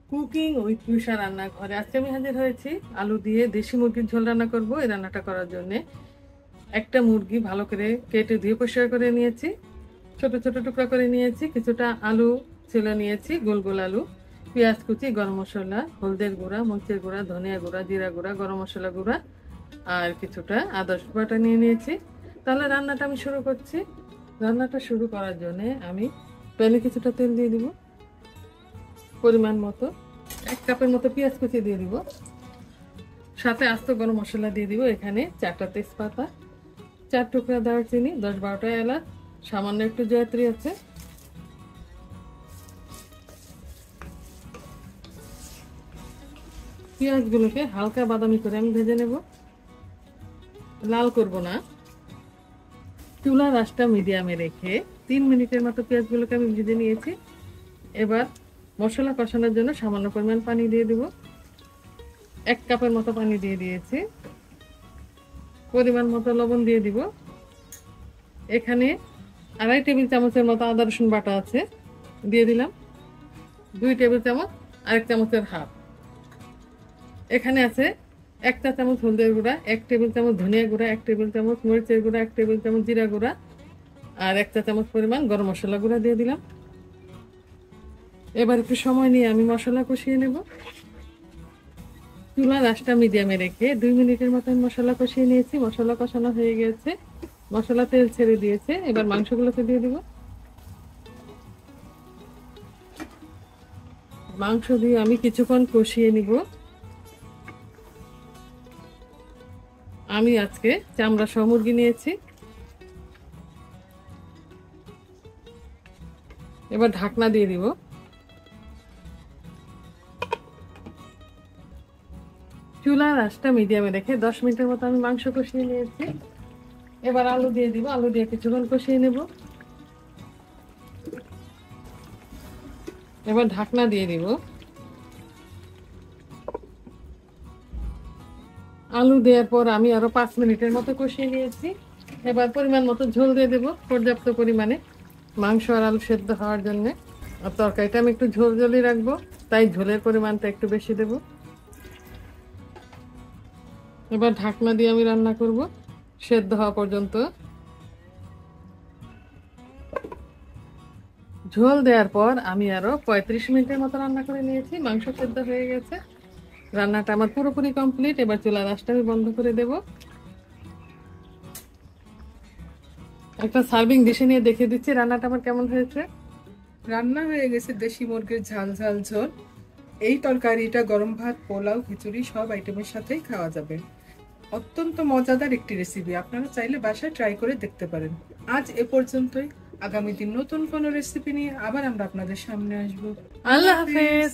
Cooking with তুষার রান্নাঘরে আজকে আমি হাজির হয়েছি আলু দিয়ে দেশি মুরগির ঝোল রান্না করব। এই রান্নাটা করার জন্য একটা মুরগি ভালো করে কেটে ধুয়ে পরিষ্কার করে নিয়েছি, ছোট ছোট টুকরা করে নিয়েছি। কিছুটা আলু ছিলে নিয়েছি, গোল গোল আলু, পেঁয়াজ কুচি, গরম মশলা, হলদের গুঁড়া, মরিচের গুঁড়া, ধনিয়া গুঁড়া, জিরা গুঁড়া, গরম মশলা গুঁড়া আর কিছুটা আদা বাটা নিয়ে নিয়েছি। তাহলে রান্নাটা আমি শুরু করছি। রান্নাটা শুরু করার জন্য আমি প্যানে কিছুটা তেল দিয়ে দিব, পরিমাণ মতো 1 কাপের মতো পেঁয়াজ কুচি দিয়ে দিব, সাথে আস্ত গরম মশলা দিয়ে দিব। এখানে 4টা তেজপাতা, 4 টুকরা দারচিনি, 10-12টা এলাচ, সামান্য একটু জয়ত্রী আছে। পেঁয়াজগুলোকে হালকা বাদামি করে আমি ভেজে নেব, লাল করব না। চুলার আঁচটা মিডিয়ামে রেখে 3 মিনিটের মতো পেঁয়াজগুলোকে আমি ভেজে নিয়েছি। এবার মশলা কষানোর জন্য সামান্য পরিমাণ পানি দিয়ে দিব। 1 কাপের মতো পানি দিয়ে দিয়েছি। পরিমাণ মতো লবণ দিয়ে দিব। এখানে 2.5 টেবিল চামচের মতো আদা রসুন বাটা আছে, দিয়ে দিলাম। 2 টেবিল চামচ, 1 চামচের হাফ। এখানে আছে 1 চা চামচ হলদের গুঁড়া, 1 টেবিল চামচ ধনিয়া গুঁড়া, 1 টেবিল চামচ মরিচের গুঁড়া, 1 টেবিল চামচ জিরা গুঁড়া আর 1 চা চামচ পরিমাণ গরম মশলা গুঁড়া দিয়ে দিলাম। এবার একটু সময় নিয়ে আমি মশলা কষিয়ে নেব। চুলার আঁচটা মিডিয়ামে রেখে 2 মিনিটের মতো মশলা কষিয়ে নিয়েছি। মশলা কষানো হয়ে গেছে, মশলা তেল ছেড়ে দিয়েছে। এবার মাংসগুলোকে দিয়ে দিব। মাংস দিয়ে আমি কিছুক্ষণ কষিয়ে নিব। আমি আজকে চামড়া সহ মুরগি নিয়েছি। এবার ঢাকনা দিয়ে দিব। চুলার আঁচটা মিডিয়ামে রেখে 10 মিনিটের মতো আমি মাংস কষিয়ে নিয়েছি। এবার আলু দিয়ে দিব। আলু দিয়ে কিছুক্ষণ কষিয়ে নেব। এবার ঢাকনা দিয়ে দিব। আলু দেওয়ার পর আমি আরো 5 মিনিটের মতো কষিয়ে নিয়েছি। এবার পরিমাণ মতো ঝোল দিয়ে দেব, পর্যাপ্ত পরিমাণে, মাংস আর আলু সেদ্ধ হওয়ার জন্য। আর তরকারিটা আমি একটু ঝোল ঝোলই রাখবো, তাই ঝোলের পরিমাণটা একটু বেশি দেব। এবার ঢাকনা দিয়ে আমি রান্না করব সেদ্ধ হওয়া পর্যন্ত। ঝোল দেওয়ার পর আমি আরো 35 মিনিটের মতো রান্না করে নিয়েছি। মাংস সেদ্ধ হয়ে গেছে, রান্নাটা আমার পুরোপুরি কমপ্লিট। এবার চুলার আঁচটা আমি বন্ধ করে দেব। একটা সার্ভিং ডিশে নিয়ে দেখিয়ে দিচ্ছি রান্নাটা আমার কেমন হয়েছে। রান্না হয়ে গেছে দেশি মুরগির ঝাল ঝাল ঝোল। এই তরকারিটা গরম ভাত, পোলাও, খিচুড়ি সব আইটেমের সাথেই খাওয়া যাবে। অত্যন্ত মজাদার একটি রেসিপি, আপনারা চাইলে বাসায় ট্রাই করে দেখতে পারেন। আজ এ পর্যন্তই। আগামী দিন নতুন কোনো রেসিপি নিয়ে আবার আমরা আপনাদের সামনে আসবো। আল্লাহ হাফেজ।